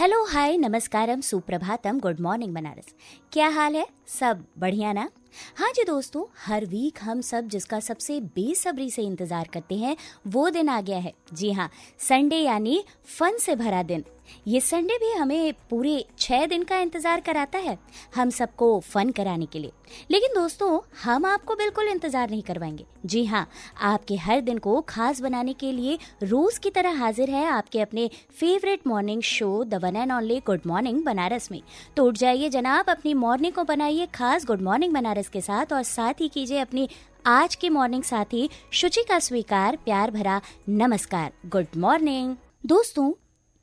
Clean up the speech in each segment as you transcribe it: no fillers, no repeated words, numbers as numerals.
Hello hi नमस्कारम सुप्रभातम good morning Banaras. क्या हाल है? सब बढ़िया ना? हाँ जी दोस्तों, हर वीक हम सब जिसका सबसे बेसब्री से इंतजार करते हैं वो दिन आ गया है। जी हाँ, संडे यानी फन से भरा दिन। ये संडे भी हमें पूरे 6 दिन का इंतजार कराता है हम सबको फन कराने के लिए। लेकिन दोस्तों, हम आपको बिल्कुल इंतजार नहीं करवाएंगे। जी हाँ, आपके हर दिन को खास बनाने के लिए रोज की तरह हाजिर है आपके अपने favourite morning show the one and only good morning Banaras में। तो उठ जाइए जनाब, अपनी मॉर्निंग को बनाइए खास गुड मॉर्निंग बनारस के साथ, और साथ ही कीजिए अपनी आज के मॉर्निंग साथी शुचि का स्वीकार प्यार भरा नमस्कार। गुड मॉर्निंग दोस्तों।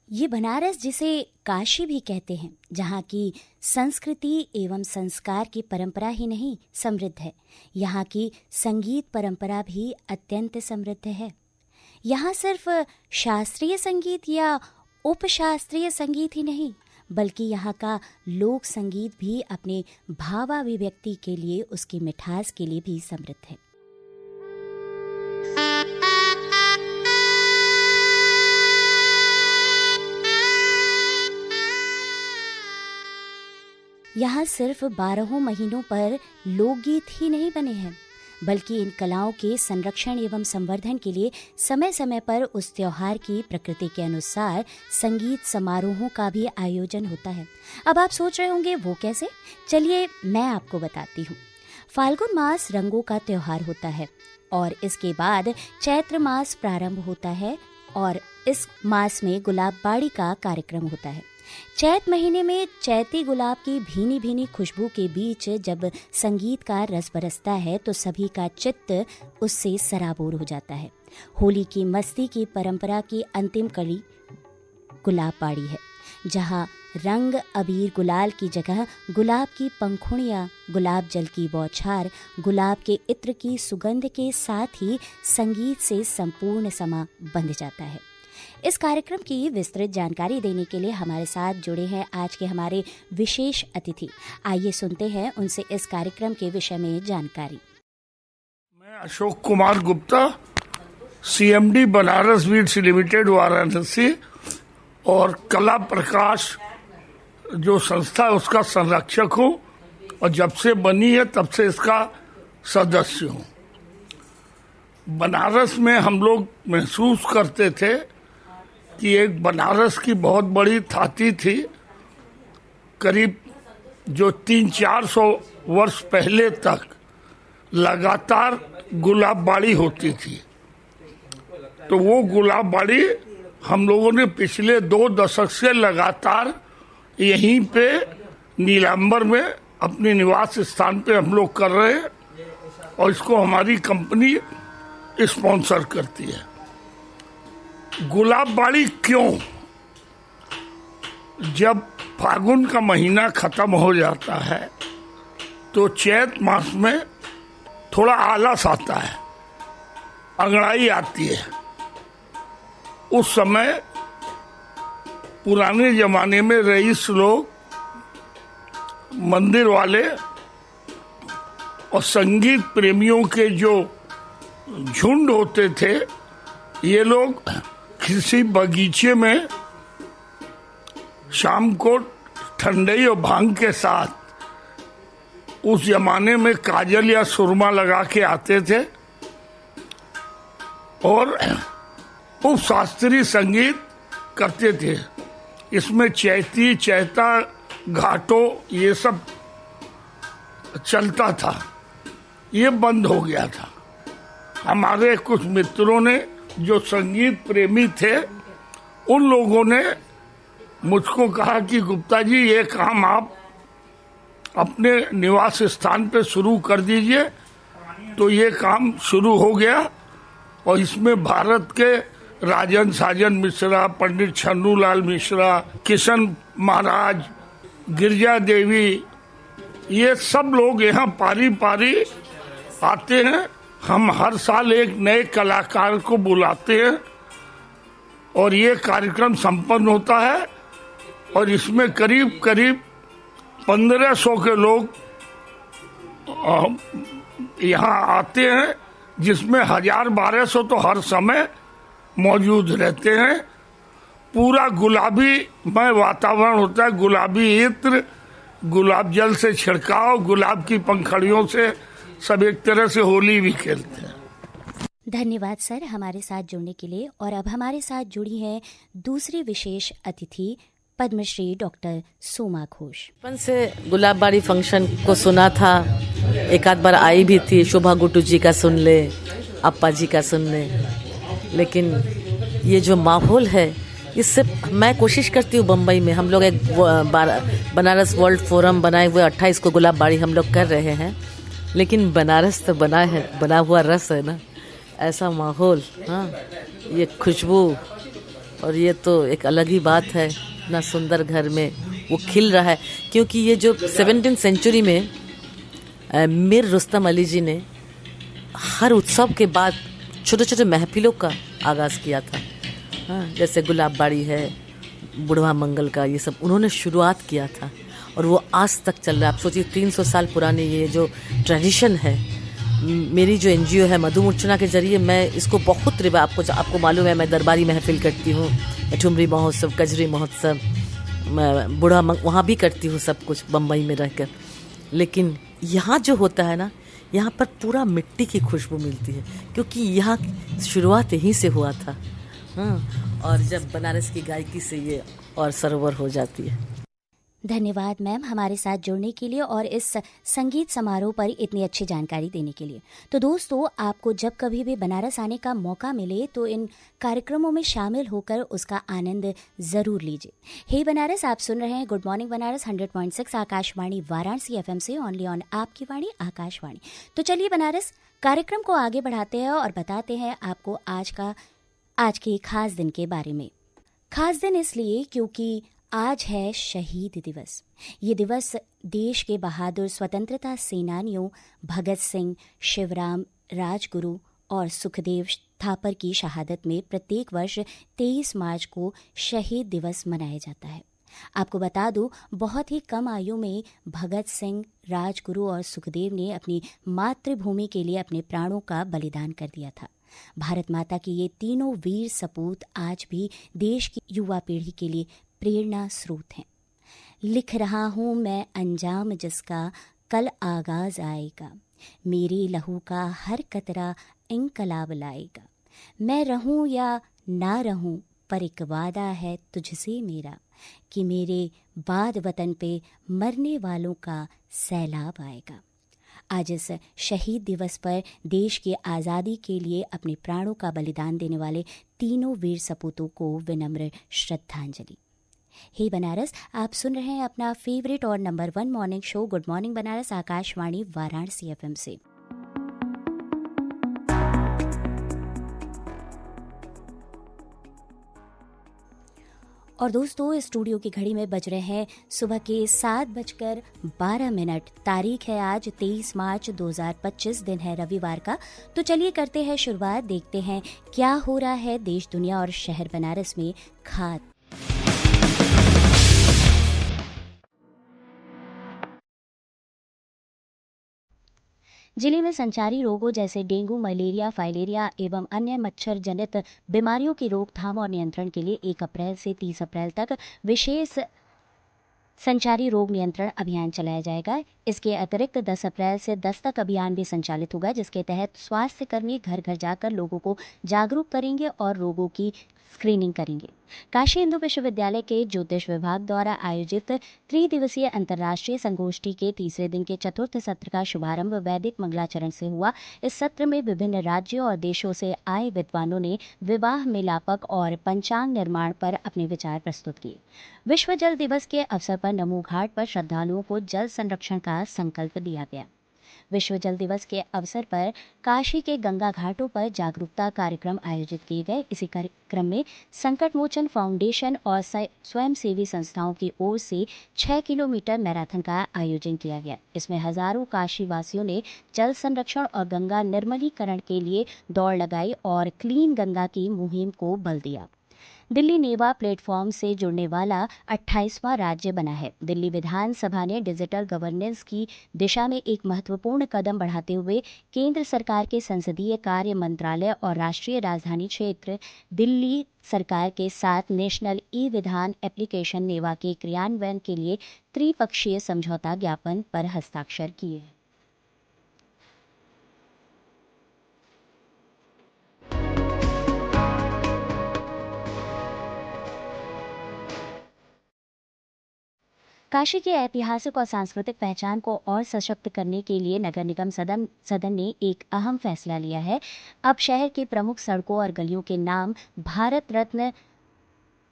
ये बनारस जिसे काशी भी कहते हैं, जहाँ की संस्कृति एवं संस्कार की परंपरा ही नहीं समृद्ध है, यहाँ की संगीत परंपरा भी अत्यंत समृद्ध है। यहाँ सिर्फ शास्त्रीय संगीत या उपशास्त्रीय संगीत ही नहीं, बल्कि यहाँ का लोक संगीत भी अपने भावाभिव्यक्ति के लिए, उसकी मिठास के लिए भी समृद्ध है। यहाँ सिर्फ 12 महीनों पर लोकगीत ही नहीं बने हैं, बल्कि इन कलाओं के संरक्षण एवं संवर्धन के लिए समय समय पर उस त्योहार की प्रकृति के अनुसार संगीत समारोहों का भी आयोजन होता है। अब आप सोच रहे होंगे वो कैसे? चलिए मैं आपको बताती हूँ। फाल्गुन मास रंगों का त्योहार होता है और इसके बाद चैत्र मास प्रारंभ होता है और इस मास में गुलाब बाड़ी का कार्यक्रम होता है। चैत महीने में चैती गुलाब की भीनी भीनी खुशबू के बीच जब संगीत का रस बरसता है तो सभी का चित्त उससे सराबोर हो जाता है। होली की मस्ती की परंपरा की अंतिम कड़ी गुलाब बाड़ी है, जहाँ रंग अबीर गुलाल की जगह गुलाब की पंखुड़ियाँ, गुलाब जल की बौछार, गुलाब के इत्र की सुगंध के साथ ही संगीत से संपूर्ण समा बंध जाता है। इस कार्यक्रम की विस्तृत जानकारी देने के लिए हमारे साथ जुड़े हैं आज के हमारे विशेष अतिथि। आइए सुनते हैं उनसे इस कार्यक्रम के विषय में जानकारी। मैं Ashok Kumar Gupta, CMD Banaras weeds limited Varanasi और कला प्रकाश जो संस्था है उसका संरक्षक हूँ और जब से बनी है तब से इसका सदस्य हूँ। बनारस में हम लोग महसूस करते थे कि एक बनारस की बहुत बड़ी थाती थी, करीब जो 300-400 वर्ष पहले तक लगातार गुलाब बाड़ी होती थी। तो वो गुलाब बाड़ी हम लोगों ने पिछले 2 दशक से लगातार यहीं पे नीलांबर में अपने निवास स्थान पे हम लोग कर रहे हैं और इसको हमारी कंपनी स्पॉन्सर करती है। गुलाब बाड़ी क्यों? जब फागुन का महीना खत्म हो जाता है तो चैत मास में थोड़ा आलस आता है, अंगड़ाई आती है। उस समय पुराने जमाने में रईस लोग, मंदिर वाले और संगीत प्रेमियों के जो झुंड होते थे, ये लोग किसी बगीचे में शाम को ठंडई और भांग के साथ, उस जमाने में काजल या सुरमा लगा के आते थे और उप शास्त्रीय संगीत करते थे। इसमें चैती, चैता, घाटो ये सब चलता था। ये बंद हो गया था। हमारे कुछ मित्रों ने जो संगीत प्रेमी थे, उन लोगों ने मुझको कहा कि गुप्ता जी ये काम आप अपने निवास स्थान पे शुरू कर दीजिए। तो ये काम शुरू हो गया और इसमें भारत के राजन साजन मिश्रा, पंडित छन्नूलाल मिश्रा, किशन महाराज, गिरजा देवी, ये सब लोग यहाँ पारी पारी आते हैं। हम हर साल एक नए कलाकार को बुलाते हैं और ये कार्यक्रम संपन्न होता है और इसमें करीब करीब 1500 के लोग यहाँ आते हैं, जिसमें 1000-1200 तो हर समय मौजूद रहते हैं पूरा गुलाबी मय वातावरण होता है, गुलाबी इत्र, गुलाब जल से छिड़काव, गुलाब की पंखड़ियों से सब एक तरह से होली भी खेलते हैं। धन्यवाद सर हमारे साथ जुड़ने के लिए। और अब हमारे साथ जुड़ी हैं दूसरी विशेष अतिथि पद्मश्री डॉक्टर सोमा घोष। बचपन से गुलाब बाड़ी फंक्शन को सुना था, एक आध बार आई भी थी, शोभा गुट्टू जी का सुन ले, अप्पा जी का सुन ले, लेकिन ये जो माहौल है इससे मैं कोशिश करती हूँ। बम्बई में हम लोग एक बनारस वर्ल्ड फोरम बनाए हुए 28 को गुलाब बाड़ी हम लोग कर रहे हैं, लेकिन बनारस तो बना हुआ रस है ना, ऐसा माहौल, हाँ, ये खुशबू, और ये तो एक अलग ही बात है। इतना सुंदर घर में वो खिल रहा है, क्योंकि ये जो 17वीं सेंचुरी में मीर रुस्तम अली जी ने हर उत्सव के बाद छोटे छोटे महफिलों का आगाज़ किया था, हाँ, जैसे गुलाब बाड़ी है, बुढ़वा मंगल का, ये सब उन्होंने शुरुआत किया था और वो आज तक चल रहा है। आप सोचिए 300 साल पुरानी ये जो ट्रेडिशन है। मेरी जो NGO है मधुमूर्छना के जरिए मैं इसको बहुत आपको मालूम है, मैं दरबारी महफिल करती हूँ, ठुमरी महोत्सव, कजरी महोत्सव, वहाँ भी करती हूँ सब कुछ बम्बई में रहकर। लेकिन यहाँ जो होता है ना, यहाँ पर पूरा मिट्टी की खुशबू मिलती है, क्योंकि यहाँ शुरुआत यहीं से हुआ था, हाँ, और जब बनारस की गायकी से ये और सरोवर हो जाती है। धन्यवाद मैम हमारे साथ जुड़ने के लिए और इस संगीत समारोह पर इतनी अच्छी जानकारी देने के लिए। तो दोस्तों, आपको जब कभी भी बनारस आने का मौका मिले तो इन कार्यक्रमों में शामिल होकर उसका आनंद ज़रूर लीजिए। हे बनारस, आप सुन रहे हैं good morning Banaras 100.6 Akashvani Varanasi FM से, ओनली ऑन आपकी वाणी आकाशवाणी। तो चलिए बनारस कार्यक्रम को आगे बढ़ाते हैं और बताते हैं आपको आज के खास दिन के बारे में। खास दिन इसलिए क्योंकि आज है शहीद दिवस। ये दिवस देश के बहादुर स्वतंत्रता सेनानियों भगत सिंह, शिवराम, राजगुरु और सुखदेव थापर की शहादत में प्रत्येक वर्ष 23 मार्च को शहीद दिवस मनाया जाता है। आपको बता दूं, बहुत ही कम आयु में भगत सिंह, राजगुरु और सुखदेव ने अपनी मातृभूमि के लिए अपने प्राणों का बलिदान कर दिया था। भारत माता की ये तीनों वीर सपूत आज भी देश की युवा पीढ़ी के लिए प्रेरणा स्रोत हैं। लिख रहा हूँ मैं अंजाम जिसका कल आगाज आएगा, मेरे लहू का हर कतरा इंकलाब लाएगा। मैं रहूँ या ना रहूँ पर एक वादा है तुझसे मेरा, कि मेरे बाद वतन पे मरने वालों का सैलाब आएगा। आज इस शहीद दिवस पर देश की आज़ादी के लिए अपने प्राणों का बलिदान देने वाले तीनों वीर सपूतों को विनम्र श्रद्धांजलि। हे बनारस, आप सुन रहे हैं अपना फेवरेट और number 1 morning show good morning Banaras Akashvani Varanasi FM से। और दोस्तों, स्टूडियो की घड़ी में बज रहे हैं सुबह के 7:12। तारीख है आज 23 मार्च 2025, दिन है रविवार का। तो चलिए करते हैं शुरुआत, देखते हैं क्या हो रहा है देश, दुनिया और शहर बनारस में खास। जिले में संचारी रोगों जैसे डेंगू, मलेरिया, फाइलेरिया एवं अन्य मच्छर जनित बीमारियों की रोकथाम और नियंत्रण के लिए 1 अप्रैल से 30 अप्रैल तक विशेष संचारी रोग नियंत्रण अभियान चलाया जाएगा। इसके अतिरिक्त 10 अप्रैल से दस्तक अभियान भी संचालित होगा, जिसके तहत स्वास्थ्य कर्मी घर घर जाकर लोगों को जागरूक करेंगे और रोगों की स्क्रीनिंग करेंगे। काशी हिंदू विश्वविद्यालय के ज्योतिष विभाग द्वारा आयोजित त्रिदिवसीय अंतर्राष्ट्रीय संगोष्ठी के तीसरे दिन के चतुर्थ सत्र का शुभारंभ वैदिक मंगलाचरण से हुआ। इस सत्र में विभिन्न राज्यों और देशों से आए विद्वानों ने विवाह, मिलापक और पंचांग निर्माण पर अपने विचार प्रस्तुत किए। विश्व जल दिवस के अवसर पर नमो घाट पर श्रद्धालुओं को जल संरक्षण का संकल्प दिया गया। विश्व जल दिवस के अवसर पर काशी के गंगा घाटों पर जागरूकता कार्यक्रम आयोजित किए गए। इसी कार्यक्रम में संकट मोचन फाउंडेशन और स्वयंसेवी संस्थाओं की ओर से 6 किलोमीटर मैराथन का आयोजन किया गया। इसमें हजारों काशी वासियों ने जल संरक्षण और गंगा निर्मलीकरण के लिए दौड़ लगाई और क्लीन गंगा की मुहिम को बल दिया। दिल्ली नेवा प्लेटफॉर्म से जुड़ने वाला 28वां राज्य बना है। दिल्ली विधानसभा ने डिजिटल गवर्नेंस की दिशा में एक महत्वपूर्ण कदम बढ़ाते हुए केंद्र सरकार के संसदीय कार्य मंत्रालय और राष्ट्रीय राजधानी क्षेत्र दिल्ली सरकार के साथ नेशनल ई विधान एप्लीकेशन नेवा के क्रियान्वयन के लिए त्रिपक्षीय समझौता ज्ञापन पर हस्ताक्षर किए। काशी की ऐतिहासिक और सांस्कृतिक पहचान को और सशक्त करने के लिए नगर निगम सदन ने एक अहम फैसला लिया है। अब शहर के प्रमुख सड़कों और गलियों के नाम भारत रत्न,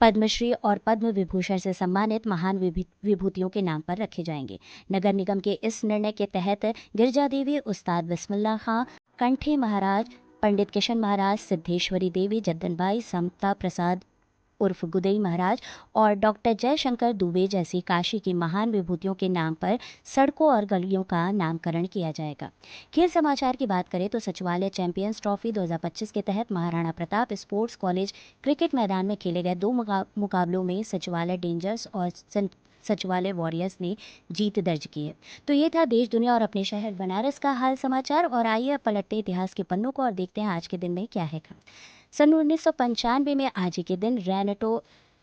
पद्मश्री और पद्म विभूषण से सम्मानित महान विभूतियों के नाम पर रखे जाएंगे। नगर निगम के इस निर्णय के तहत गिरजा देवी, उस्ताद बिस्मिल्लाह खां, कंठे महाराज, पंडित किशन महाराज, सिद्धेश्वरी देवी, जद्दनबाई, समता प्रसाद उर्फ गुदई महाराज और डॉक्टर जयशंकर दुबे जैसी काशी की महान विभूतियों के नाम पर सड़कों और गलियों का नामकरण किया जाएगा। खेल समाचार की बात करें तो सचिवालय चैंपियंस ट्रॉफी 2025 के तहत Maharana Pratap sports college cricket मैदान में खेले गए 2 मुकाबलों में सचिवालय डेंजर्स और सचिवालय वॉरियर्स ने जीत दर्ज की है। तो ये था देश, दुनिया और अपने शहर बनारस का हाल समाचार। और आइए अब पलटते इतिहास के पन्नों को और देखते हैं आज के दिन में क्या है। सन 1995 में आज ही के दिन रेनेटो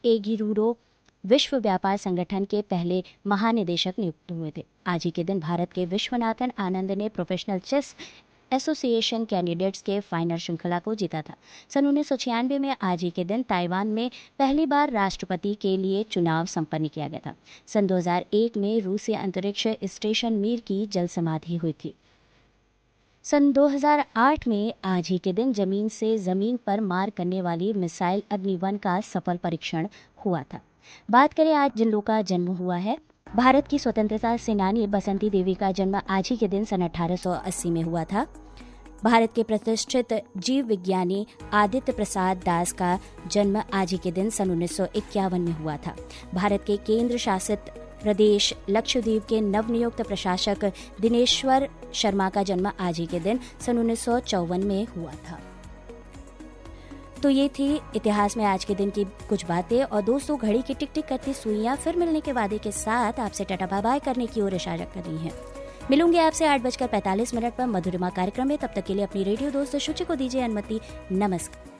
एगिरूरो विश्व व्यापार संगठन के पहले महानिदेशक नियुक्त हुए थे। आज ही के दिन भारत के विश्वनाथन आनंद ने प्रोफेशनल चेस एसोसिएशन कैंडिडेट्स के फाइनल श्रृंखला को जीता था। सन 1996 में आज ही के दिन ताइवान में पहली बार राष्ट्रपति के लिए चुनाव संपन्न किया गया था। सन 2001 में रूसी अंतरिक्ष स्टेशन मीर की जल समाधि हुई थी। सन 2008 में आज ही के दिन जमीन से जमीन पर मार करने वाली मिसाइल अग्नि-1 का सफल परीक्षण हुआ था। बात करें आज जिन लोगों का जन्म हुआ है। भारत की स्वतंत्रता सेनानी बसंती देवी का जन्म आज ही के दिन सन 1880 में हुआ था। भारत के प्रतिष्ठित जीव विज्ञानी आदित्य प्रसाद दास का जन्म आज ही के दिन सन 1951 में हुआ था। भारत के केंद्र शासित प्रदेश लक्षद्वीप के नवनियुक्त प्रशासक दिनेश्वर शर्मा का जन्म आज ही के दिन सन 1954 में हुआ था। तो ये थी इतिहास में आज के दिन की कुछ बातें। और दोस्तों, घड़ी की टिक टिक करती सुइयां फिर मिलने के वादे के साथ आपसे टाटा बाय बाय करने की ओर इशारा कर रही हैं। मिलूंगी आपसे 8:45 पर मधुरिमा कार्यक्रम में। तब तक के लिए अपनी रेडियो दोस्त शुचि को दीजिए अनुमति। नमस्कार।